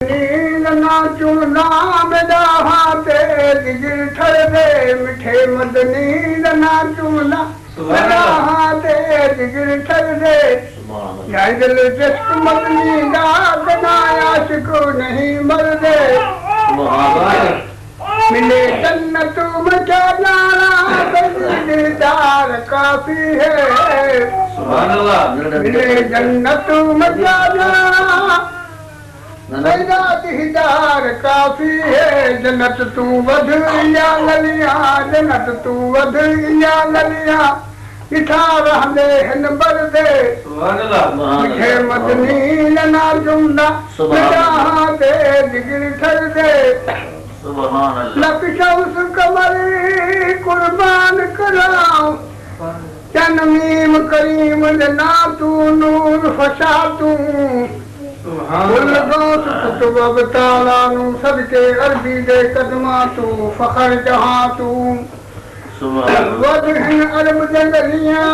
नींद ना चूना बेदा हाथे दिगिर ठर दे मिठे मद नींद ना चूना बेदा हाथे दिगिर ठर दे यार दिल जस्ट मद नींदा गनाया शिको नहीं मर दे मिले जन्नत में क्या जाना दीदार काफी है मिले जन्नत में क्या जाना दीदार काफी है जन्नत तू वध या गलिया जन्नत तू वध या गलिया इठा रहंदे हिन बरदे मिठे मदनी ना जुमना जहां दे जिगर ठर दे लक शम्स कमरी कुर्बान कराऊं चनमीम करीम ना तू नूर फशा तू सदके अरबी दे कदमा तू फखर जहां तू वजहन अरब जंगलिया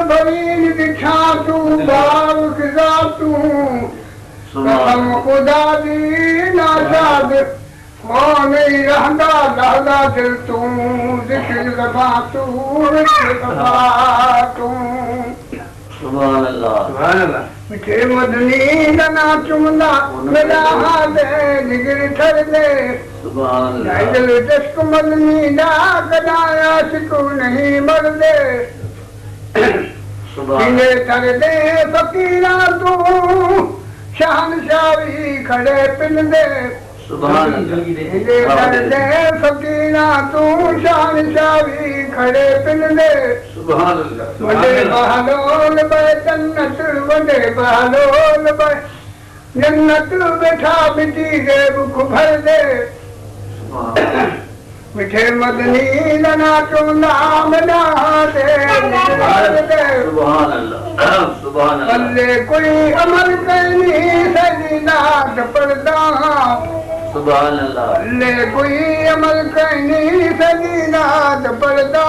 भरीन दिखा तू बाब खिजा तू कसम खुदा दी नाशाद नहीं रहंदा लहदा दिल तू जिक्र लबा तू तू सुभान अल्लाह मिठे मदनी ना चुमना मेरा हाथ जिगर ठर दे सुभान अल्लाह दिल जश्क मदनी ना गनाया शिकू नहीं मर दे सुभान ठर दे फकीरा तू शहनशाही खड़े पिन दे सुभान अल्लाह ठर दे फकीरा तू शहनशाही खड़े पिन दे सुभान अल्लाह वडे बहलोल बे जन्नत वडे बहलोल बे जन्नत बैठा बिटी गे बुख भर दे मिठे मदनी ना चुना मना दे सुभान अल्लाह सुभान अल्लाह अल्ले कोई अमल करनी सजीना पड़दा सुभान अल्लाह अल्ले कोई अमल करनी सजीना पड़दा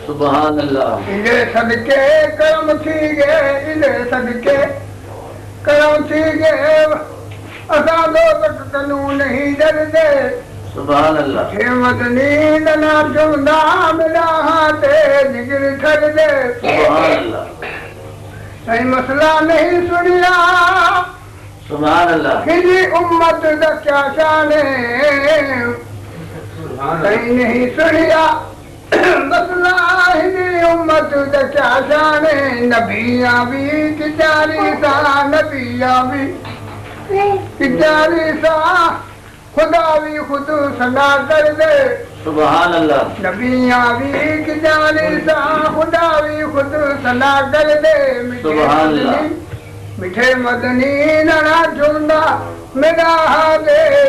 सुभान अल्लाह इले सदके करम थी गे इले सदके करम थी गे असा दो तक कनू नहीं डर दे सुभान अल्लाह हे मदनी ना चुना मेरा हाथ जिगर ठर दे सुभान अल्लाह सही मसला नहीं सुनिया सुभान अल्लाह किसी उम्मत का क्या शान है सही नहीं सुनिया मसला ही उम्मत का क्या शान है नबिया भी किचारी सा नबिया भी किचारी सा खुदा भी खुद सना कर दे सुभान अल्लाह नबिया भी किचारी सा खुदा भी खुद सना कर दे सुभान अल्लाह मिठे मदनी ना चुना मेरा हाथ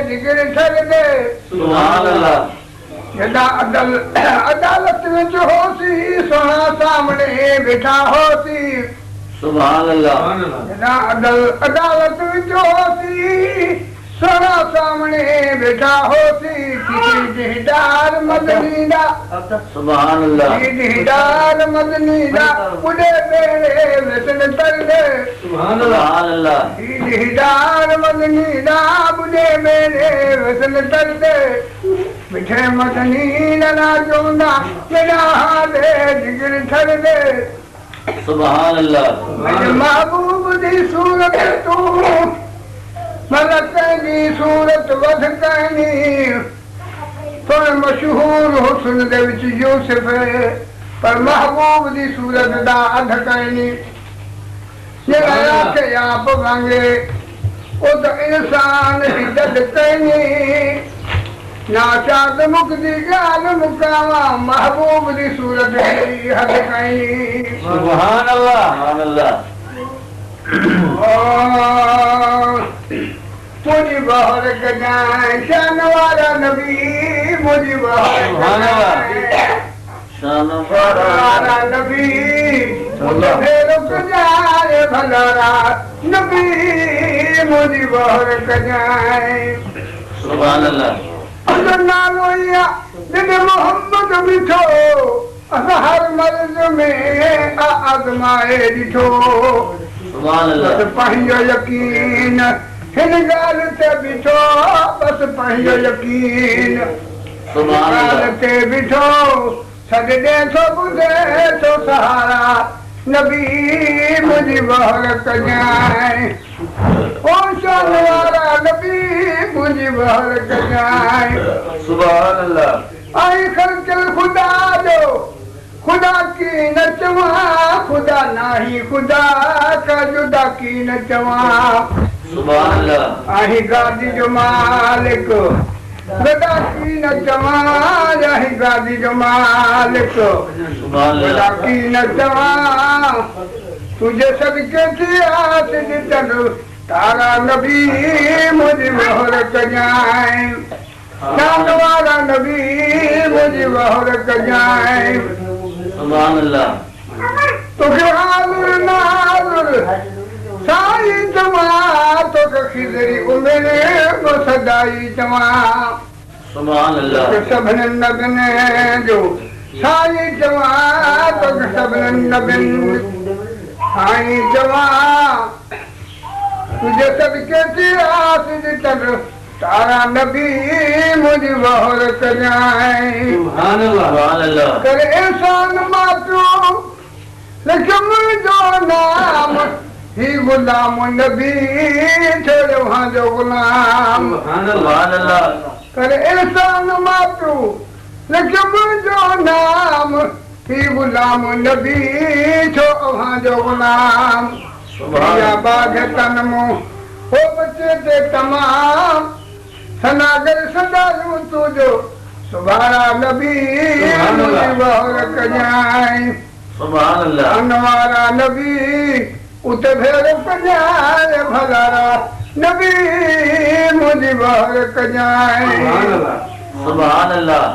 जिगर ठर दे सुभान अल्लाह जदा अदालत में होसी सोना सामने बैठा होसी सुभान अल्लाह जदा अदालत में होसी सोना सामने बैठा होसी किसी दीदार मदनी दा सुभान अल्लाह दीदार मदनी दा उड़े मेरे वतन तर दे सुभान अल्लाह दीदार मदनी दा उड़े मेरे वतन तर दे मिठे मदनी ना चुना मेरा हाथ जिगर ठर दे सुभान अल्लाह मेरे महबूब दी सूरत तू मलक दी सूरत वध कहनी पर मशहूर हुस्न दे विच यूसुफ पर महबूब दी सूरत दा अध कहनी जेड़ा के आप वांगे ओ तो इंसान दी दद कहनी ना चाद मुक्ति गाल मुकावा महबूब दी सूरत दी हद कहनी सुभान अल्लाह मुझे बहर गजाए शान वाला नबी मुझे बहर शान वाला नबी मुझे रुक जाए भलारा नबी मुझे बहर गजाए सुभान अल्लाह अगर नालोया दिन मोहम्मद मिठो हर मर्ज में आजमाए ॾिठो सुभान अल्लाह बस पंहिंजो यकीन हिन ॻाल्हि ते बीठो बस पंहिंजो यकीन सुभान ॻाल्हि अल्लाह ते बीठो सॾ ॾे थो ॿुधे थो सहारा नबी मुंहिंजी बहर कजांइ ओ शान वारा नबी मुंहिंजी बहर कजांइ सुभान अल्लाह आई ख़र्चल ख़ुदा जो खुदा की न चवां खुदा नाही खुदा का जुदा की न चवां सुभान अल्लाह आही गादी जो मालिक गदा की न चवां आही गादी जो मालिक सुभान गदा अल्लाह की न चवां तुझे सदके थी आस ॾिठल तारा नबी मुझी मोहर कजांइ चांद वारा नबी मुझी मोहर कजांइ सुभान अल्लाह तोखे हाज़ुर नाज़ुर साईं चवां तोखे खिज़री उमिरि सदाई चवां सुभान अल्लाह तोखे सभिनी नबियुनि जो साईं चवां तोखे सभिनी नबियुनि साईं चवां तुझे सदके थी आस ॾिठल तारा नबी मुंहिंजी बहर कजांइ सुभान अल्लाह करे एहसान मातू लिख मुंहिंजो नाम ही गुलाम नबी छोड़ो हाँ जो गुलाम सुभान अल्लाह करे एहसान मातू लिख मुंहिंजो नाम ही गुलाम नबी छो हाँ जो गुलाम या बाग तन मुंह हो बच्चे ते तमाम सनागर सदायूं तुझो सुभारा नबी मुझी बहर कजांइ सुभान अल्लाह अनवारा नबी उते भेर कजांइ भलारा नबी मुझी बहर कजांइ सुभान अल्लाह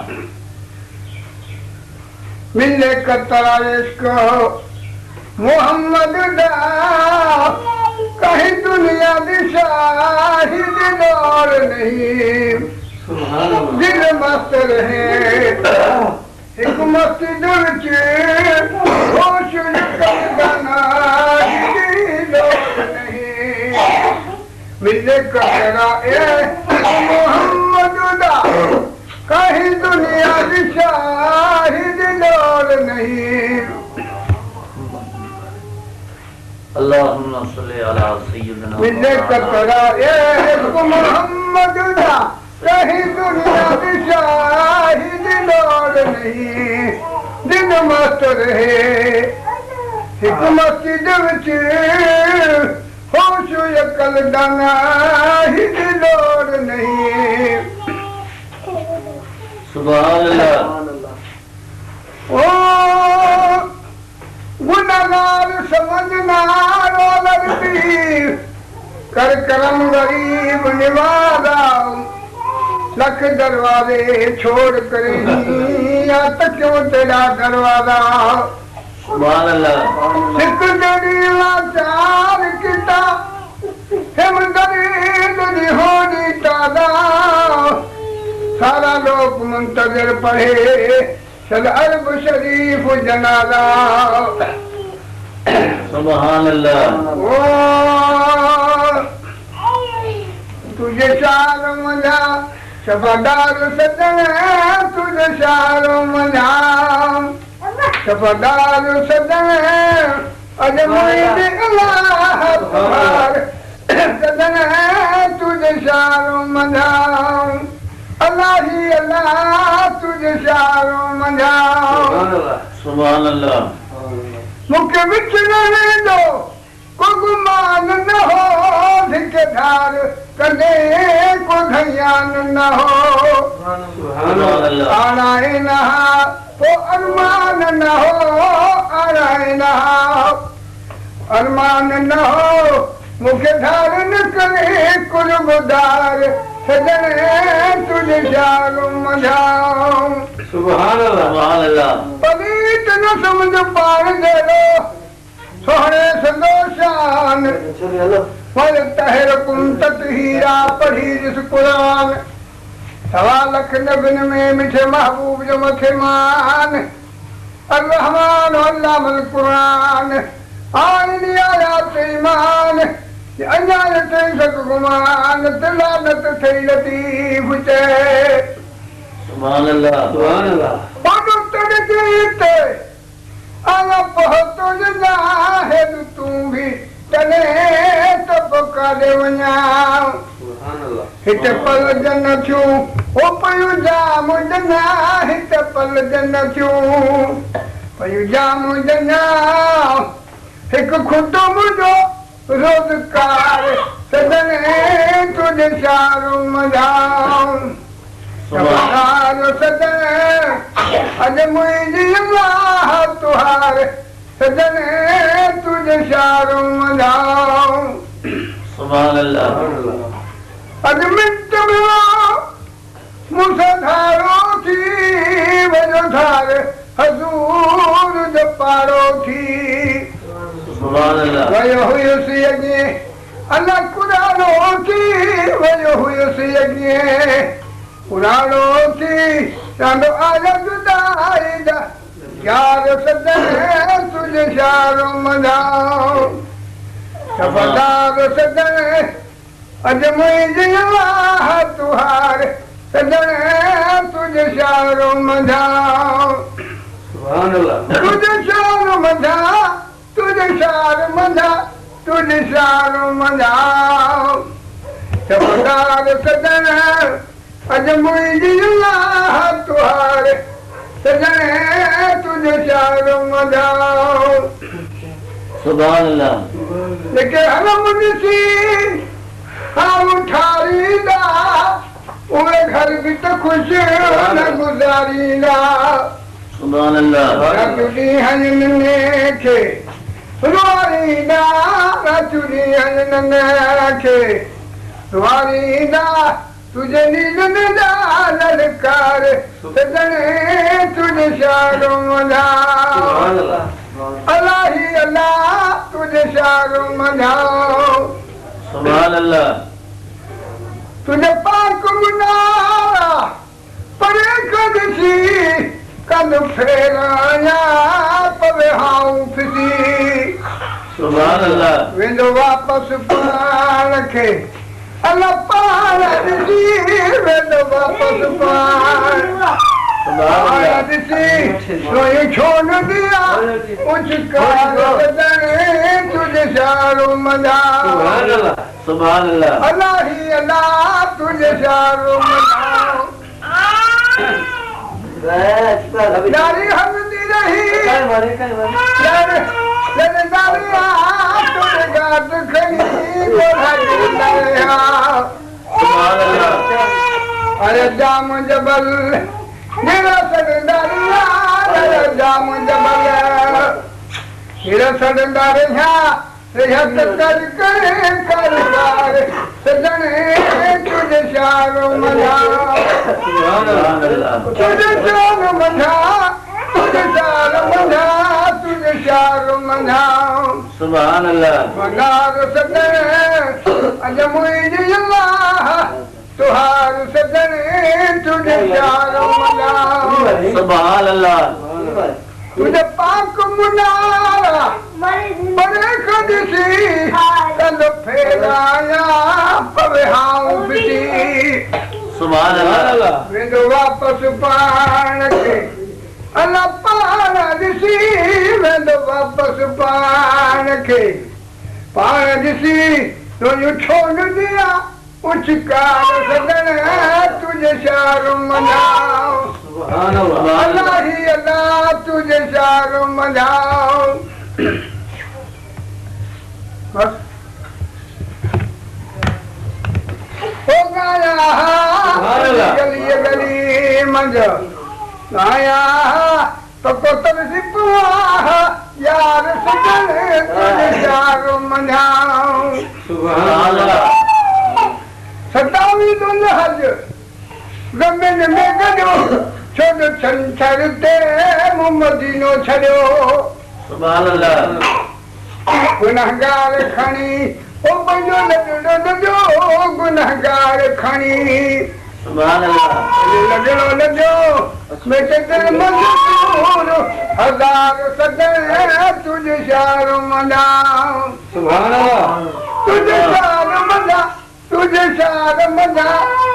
मिले कतरा इश्क मोहम्मद दा कहीं दुनिया दी शाहिद दौर नहीं दिल मस्त रहे एक मस्जिद विच होश करना दौर नहीं मिले कतरा मोहम्मद दा कहीं दुनिया दी शाहिद दौर नहीं अल्लाहुम्मा सल्ली अला सय्यिदिना मिले कतरा मोहम्मद दा कहीं दुनिया की शाहिद दौर नहीं दिन मस्त रहे एक मस्जिद विच होश अकल दाना ही दौर नहीं सुभान अल्लाह ओ गुनाहगार समझना रोलती कर करम गरीब निवाजा लख दरवाजे छोड़ कर या क्यों तेरा दरवाजा सुभान अल्लाह सिख जड़ी लाचार किता हिम दरीद दी होनी तादा सारा लोग मुंतजर पढ़े चल अरब शरीफ जनाजा सुभान अल्लाह ओ तुझे शार मजा शफादार सजन तुझे शार मजा शफादार सजन अजमैद अल्लाह पार सजन तुझे शार मजा अल्लाह ही अल्लाह तुझे शार मजा सुभान अल्लाह मुख्य विच रहने दो को गुमान न हो ठेकेदार कदे को धयान न हो सुभान अल्लाह आराए नहा तो अरमान न हो आराए नहा अरमान न हो मुख्य धारण करे कुर्बदार सजन तुझे शार मझाऊं सुभान अल्लाह पलीत न समझ पार दे लो सोहरे संदोशान फल तहर कुंतत हीरा पढ़ी जिस कुरान 1.25 लाख नबिन में मिठे महबूब जो मथे मान अर्रहमान अल्लामल कुरान आईनी आयात ईमान अन्याय ते सगुमान तलानत थे लतीफ चे सुभान अल्लाह सुभान अल्लाह पादो तेरे जीते आला पहुतो जाहे तू भी चले तो पका दे वना सुभान अल्लाह हित पल जन क्यों ओ पयु जाम जना हित पल जन क्यों पयु जाम जना एक खुटो मुझो रोजगार सदने तुझे शारो मजाऊं सदार सदने अज मुझे अल्लाह तुहार सदने तुझे शारो मजाऊं सुभान अल्लाह अज मिंट मिलो मुसधारो थी वजो धार हजूर जो पारो थी सुभान अल्लाह वयो हुयुसि अॻे अलाह कुरानो थी वयो हुयुसि अॻे कुरानो थी चांदो आया जुदाई दा यार सदने तुझे शारो मनाओ सफादार सदने अज मुझे अल्लाह तुहार सदने तुझे शारो मनाओ सुभान अल्लाह तुझे शारो मना तुझे शार मना तुझे शारो मनाओ सफादार सदने अज मुझे अल्लाह तुहार सदने तुझे शारो मनाओ सुभान अल्लाह लेके हरम ॾिसी हम ठारींदा उहे घर बि त ख़ुशि न गुज़ारींदा सुभान अल्लाह राति ॾींहंनि खे रुआरींदा राति ॾींहंनि खे रुआरींदा तुझे नींद जा ललकार सदने तुझे शारो मना सुभान अल्लाह अल्लाह ही अल्लाह तुझे शारो मनाओ सुभान अल्लाह तुझे पाक मुनारा परे कदसी कद फेराया पवे हाउ फिसी सुभान अल्लाह वेंदो वापस पाण खे अल्लाह पाण ॾिसी वेंदो वापस पाण सुभान अल्लाह रोई छो न दिया उचकार सदने तुझे शारो मनाओ सुभान अल्लाह सुभान अल्लाह अल्लाह ही अल्लाह तुझे शारो मनाओ जारी हमदी रही जन दारिया तुझे गात खड़ी बोलाई दरिया सुभान अल्लाह अरे जाम जबल मेरा सरदारिया अरे जाम जबल मेरा सरदारिया रिहत कर करदार सदने तुझे शारो मनाओ सुभान अल्लाह तुझे शारो मना तुझे शारो मना तुझे शारो मनाओ सुभान अल्लाह मनार सदने अज मुझे अल्लाह तुहार सदने तुझे शारो मनाओ सुभान अल्लाह तुझे पाक मुनारा परे कदसी कद फेराया पवे हाउ फिसी सुभान अल्लाह वेंदो वापस पाण खे अल्लाह पाण ॾिसी वेंदो वापस पाण खे पाण ॾिसी तुंहिंजो छो न दिया उचकार सदने तुझे शारो मनाओ सुभान अल्लाह अल्लाह ही अल्लाह तुझे शारो मनाओ बस हो गाया गली गली मंझ गाया तो कोतल सिपुआ यार सजने तुझे शारो मनाओ सुभान अल्लाह सतावी दुल हज ज़मीन में गॾो छो जो छंछर ते मुमदीनो छॾियो सुभान अल्लाह गुनहगार खणी ओ पंहिंजो लॼो गुनहगार खणी सुभान अल्लाह लॻियो लॻियो बेटे दिल मज़ो मशहूर हजार सदन तुझे शार मना सुभान अल्लाह तुझे शार मना तुझे शार मना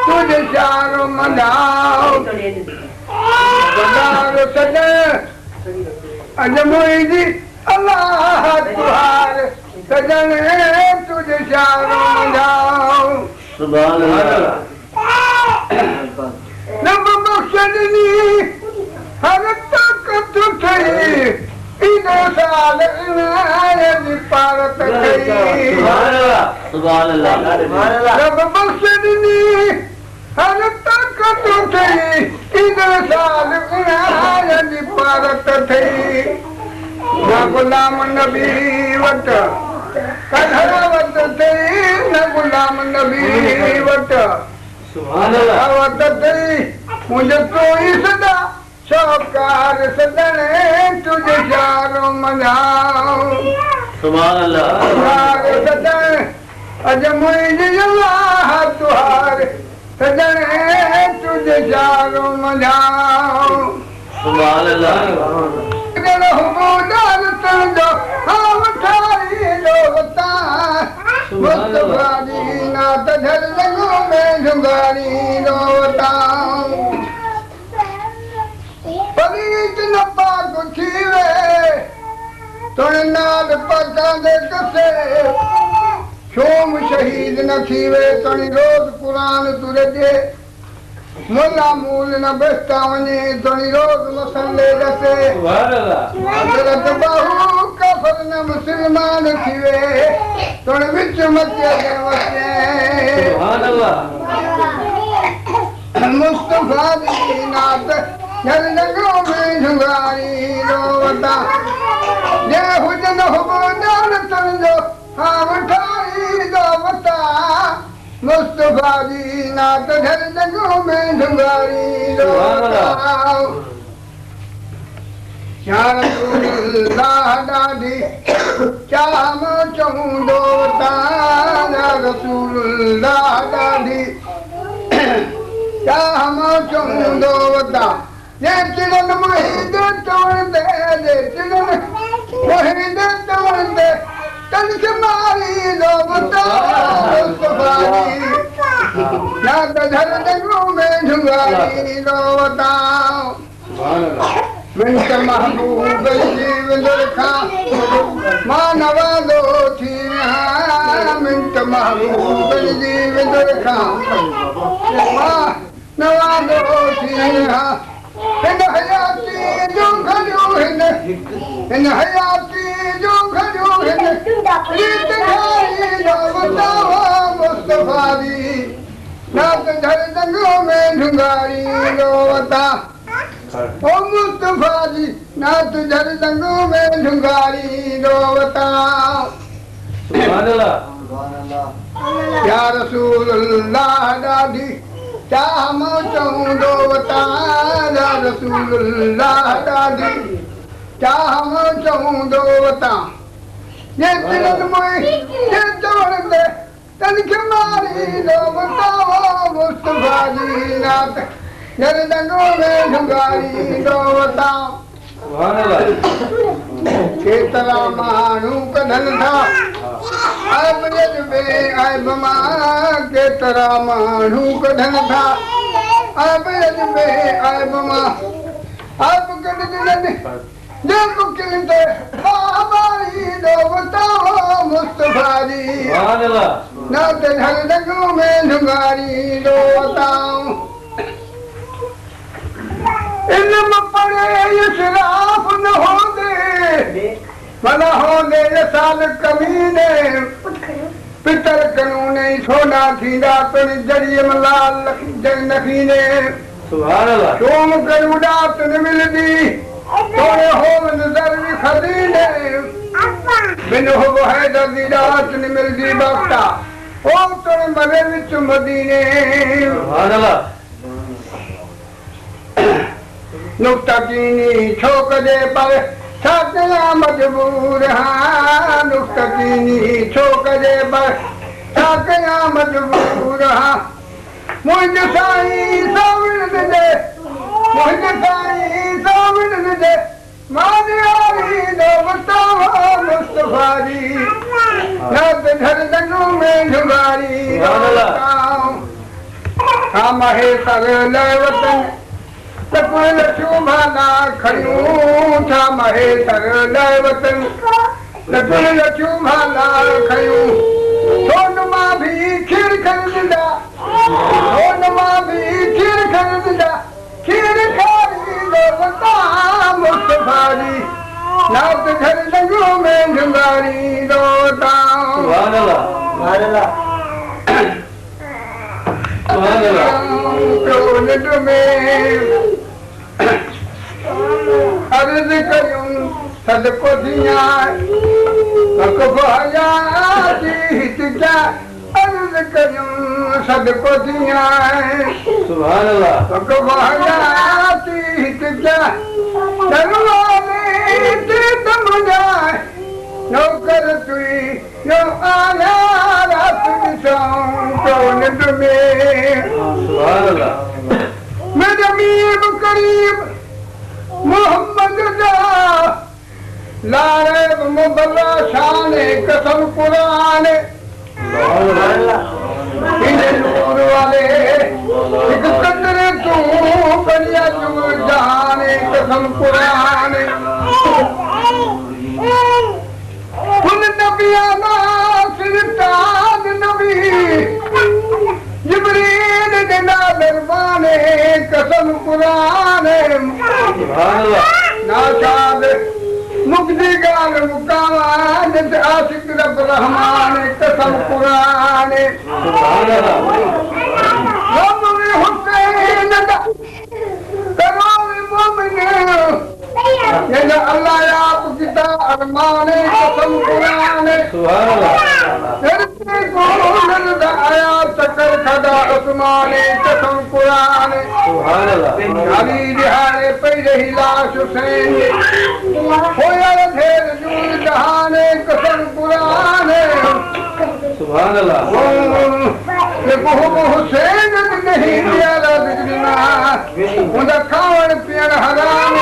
तुझे शार मना हजार सदन अजमोई अल्लाह तुहार सजन तुझे शार मना सुभान अल्लाह नब बख्शनी हर ताकत थई इन साल इनायत पारत थई सुभान अल्लाह नब बख्शनी हर ताकत थई इन साल इनायत पारत थई न गुलाम नबी वट कढ़ावत थई न गुलाम नबी वट सुभान अल्लाह आवत थई मुझे कोई सदा शौकार सदन तुझे शारो मनाओ सुभान अल्लाह तुहार सदन अज मुझे अल्लाह तुहार सदन तुझे शारो मनाओ सुभान अल्लाह जन हुबूदार तुझो हम ठाई लोता मुस्तफा दी नात धर लगो में झुंगारी रोता परीत न पाक थीवे तुण नाल पाका दे कसे शोम शहीद न थीवे तुण रोज कुरान तुरे जे मुला मूल न बसता वने तुण रोज मसले दसे सुभान अल्लाह हजरत बाहू कफर न मुसलमान थीवे तुण विच मचे दे वसे सुभान अल्लाह मुस्तफा दी नात जल लगो में झुंगारी रोवता जे हुजन हो जान समझो हम ठाई रोवता मुस्तफा दी नात जल लगो में झुंगारी रोवता या रसूलुल्लाह दादी चाम चौंदोता या रसूलुल्लाह दादी चाम चौंदोता ये चिड़न मोहिद तोड़ दे ये चिड़न मोहिद तोड़ दे तन से मारी लोबता मुस्तफारी या धर दगो में झुंगारी लोबता सुभान अल्लाह मिंट महबूब जीव दुर्खा मानवा दो थी मिंट महबूब जीव दुर्खा मानवा दो थी हिन हयाती जो खड़ो हिन हयाती जो खड़ो हिन रीत खाई जो बताओ मुस्तफा दी नात धर दंगों में ढूंगारी लो बता ओ मुस्तफा जी नात धर दंगों में ढूंगारी लो बता सुभान अल्लाह या रसूलुल्लाह दादी क्या हम चौंदो बता या रसूलुल्लाह दादी क्या हम चौंदो बता ये तिलक मोई ये तोड़ दे तन के मारी लो बताओ मुस्तफा जी नात जल दंगों में ढूंगारी लो बताओ सुभान अल्लाह केतरा मानू कढन था अब जज्बे ऐब मां केतरा मानू कढन था अब जज्बे ऐब मां अब कढ दिलन देखो किलते हमारी दो बताओ मुस्तफा जी सुभान अल्लाह नात ढल दंगों में ढूंगारी दो बताओ इल्म पढ़े इशराफ न हो दे भला हो दे साल कमीने पितर कानूने छोड़ा थींदा तुझ जरिए मलाल नखीने सुभान अल्लाह शोम करूड़ा तुन मिलदी तोड़े हो नजर भी खदीने बिन हो है दर्दी रात न मिलदी बख्ता ओ तुन मरे विच मदीने सुभान अल्लाह नुक्ता कीनी छोक दे पर छाकया मजबूर हाँ नुक्ता कीनी छोक दे पर छाकया मजबूर हाँ मुझ साईं सावण दे मुझे साईं सामन दे मानियारी दो बताओ मुस्तफारी नब धर दनु में झुगारी बताओ हम है सर लय वतन तकुल चुमाना खयूं था महे सर लय वतन तकुल चुमाना खयूं सोन मां भी खीर खरीदा सोन मां भी खीर खरीदा खीर खारी दो बता मुस्तफारी नात घर लगो में झुगारी दो ताओ सुभान अल्लाह सुभान अल्लाह सुभान अल्लाह में अर्ज कयूं सदको दिया ककबाया जीत क्या अर्ज कयूं सदको दिया सुभान अल्लाह ककबाया जीत क्या दरवाने तीत मुझाए नौकर तुई यो आया रात बिछाऊं कौन तुम्हें सुभान अल्लाह मेरे मीब करीब मोहम्मद दा लारे मुबल्ला शान कसम कुरान इन्हें नूर वाले एक कदरे तू बनिया तू जान कसम कुरान उन नबियाना सिरतान नबी जिब्रील देना दरबाने कसम कुरान सुभान अल्लाह नाशाद मुक्ति गाल मुकामा जिस आशिक रब रहमान कसम कुरान सुभान अल्लाह रब में हुसैन दा करोड़ मोमिन ये अल्लाह आप किता अरमान कसम कुरान सुभान अल्लाह धरती को नजर आया चक्कर खड़ा आसमान कसम कुरान सुभान अल्लाह अली दिहाड़े पे रही लाश हुसैन होया ढेर जूल जहान कसम कुरान सुभान अल्लाह ये बहु हुसैन नहीं प्यारा बिजलिना उनका खावण पियण हराम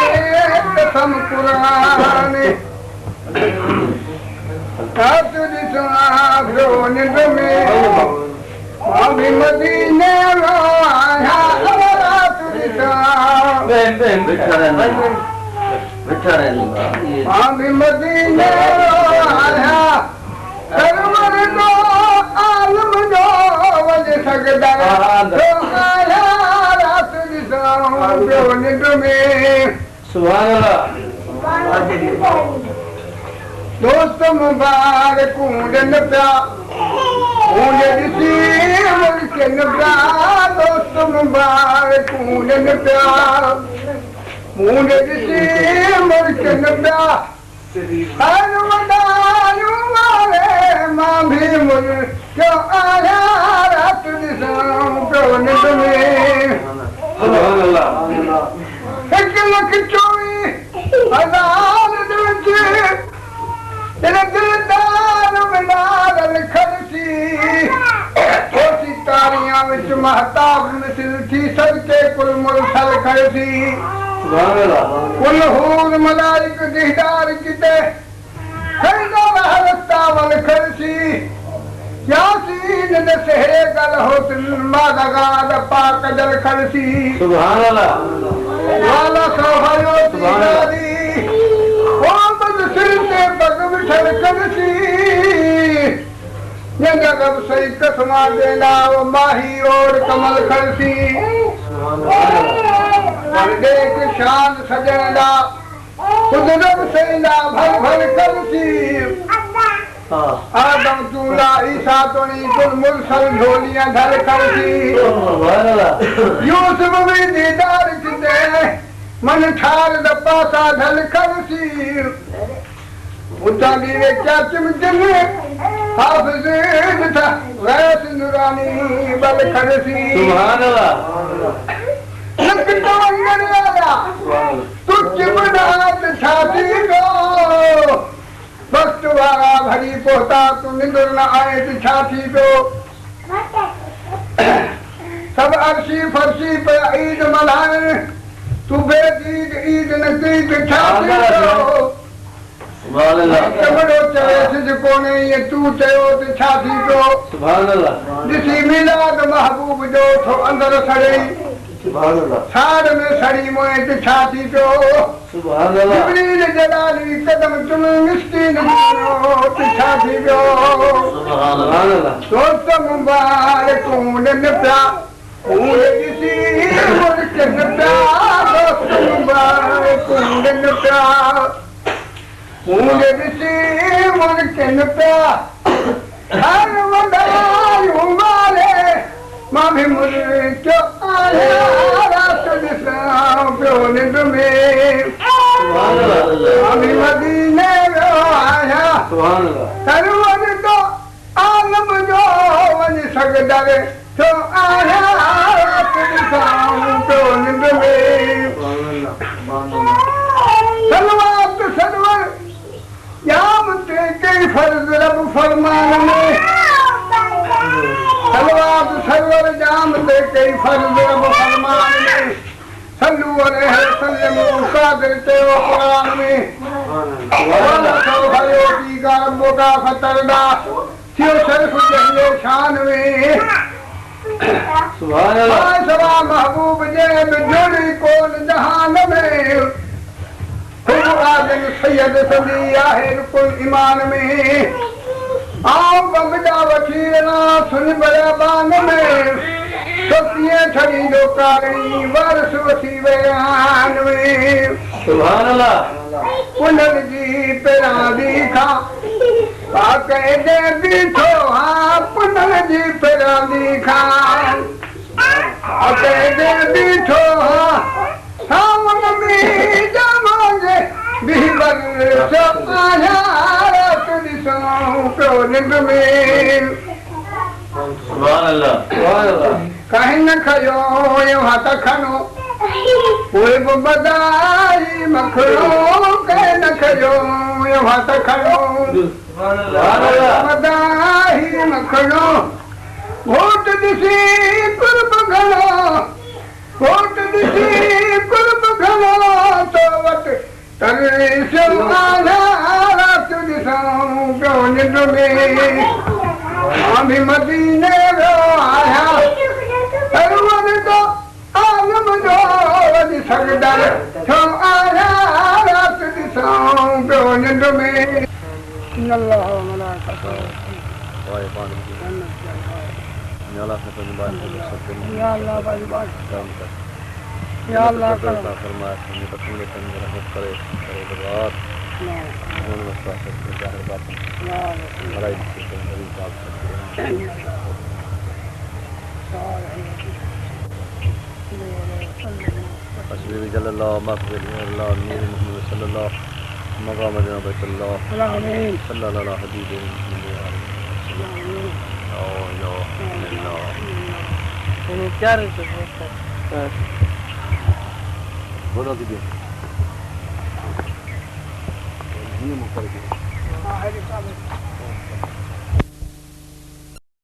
कसम कुरान तुझी सुना निंद में अभी मदीने आया तुझी सुना बहन बहन बैठा रहना अभी मदीने आया सरवर दो आलम दो वज सकदा तो आया तुझी सुना निंद में सुभान अल्लाह दोस्त मुबारक कूंडन प्या कूंड ॾिसी मुल्कन प्या दोस्त मुबारक कूंडन प्या कूंड ॾिसी मुल्कन प्या हर वॾायूं वारे मां भी मुल्क आया रात ॾिसां पियो निंड में सुभान अल्लाह 1,24,000 विच तेरे दिलदार मिलाल खर्ची छोटी तारियां विच महताब मिसल थी सदके कुल मुरसल खर्ची सुभान अल्लाह कुल हूर मलाइक दीदार किते खैदा रहता वल खर्ची यासीन ने सहरे गल होतन मादगा द पाक जल खर्ची सुभान अल्लाह वाला सहायो तीदारी ओ बद सिर ते बग बिठल करसी ये जगब सही कसमा देना वो माही और कमल खरसी देख शान सजना कुदरत से ना भर भर करसी आदम चूला ईसा तोनी कुल मुरसल ढोलियां ढल करसी सुभान अल्लाह यूसुफ भी दीदार किते मन ठार द पासा ढल करसी उता दीवे क्या चिमचन हाफिज था वैस नूरानी बल खरसी सुभान अल्लाह लकता अंगर आया तू चिमनात छाती को वक्त वाला भरी पोता तू निंदर न आए तो छाती को सब अर्शी फरशी पे ईद मनाए तू बेदीद ईद नतीज छाती तो सुभान अल्लाह कमरो चवे सिज कोने ये तू चयो त छाती तो सुभान अल्लाह दिसी मिलाद महबूब जो थो अंदर सड़े सुभान अल्लाह साड़ में सड़ी मोए त छाती तो सुभान अल्लाह जिब्रील जलाली कदम तुम मिस्कीन जो त छाती तो सुभान अल्लाह दोस्त मुबारक कूंडन प्या कूंड दिसी मुर्कन प्या दोस्त मुबारक कूंडन प्या कूंड दिसी मुर्कन प्या हर वडायूं वाले मां भी मुर्क आया रात दिसां पियो निंड में सुभान अल्लाह मां भी मदीने वियो आया सुभान अल्लाह सरवर तो आलम जो वञ सघंदड़ तो आया रात दिसां पियो निंड में सुभान अल्लाह सलवात सरवर याम ते कई फर्ज रब फरमान में सलवात सरवर जाम ते कई फर्ज रब फरमान में सल्लू अलैहि वसल्लम कादिर ते कुरान में वाला तो भयो की गरबो का फतरदा थियो शर्फ जहले शान में सुभान अल्लाह सवा महबूब जे बिजड़ी कोन जहान में खूब आदम सैयद सदी आहे रुकुल ईमान में आओ बमजा वठीना सुन बयाबान में सोतिए छड़ी जो कारणी वारस वसी बयान में सुभान अल्लाह पुनर जी पेरा दीखा पाके दे बीठो हाँ पुनर जी पेरा दीखा पाके दे बीठो हाँ सावन में जमांगे बीबर सो आया रात दिसां पियो निंड में सुभान अल्लाह कहीं न खयो यो हाथ खनो कोई बदाई मखड़ो कहीं न खयो यो हाथ खनो सुभान अल्लाह बदाई मखड़ो वोट दिसी कुर्ब घणो वोट दिसी कुर्ब घणो तो वट तरे सो आया रात दिसां पियो निंड में आमी मदीने वियो आया सरवर तो आलम जो वञ सघंदड़ छो आया रात दिसां पियो निंड में अल्लाह मलाइकतहू या अल्लाह भाई बात या अल्लाह करो तस्वीर जल्लल्लाहु मग़फ़िरल्लाहु नूर मुहम्मद सल्लल्लाहु मक़ाम बैतुल्लाह सल्लल्लाहु अलैहि हबीब क्या रहते बोलो दीदी ये मुकर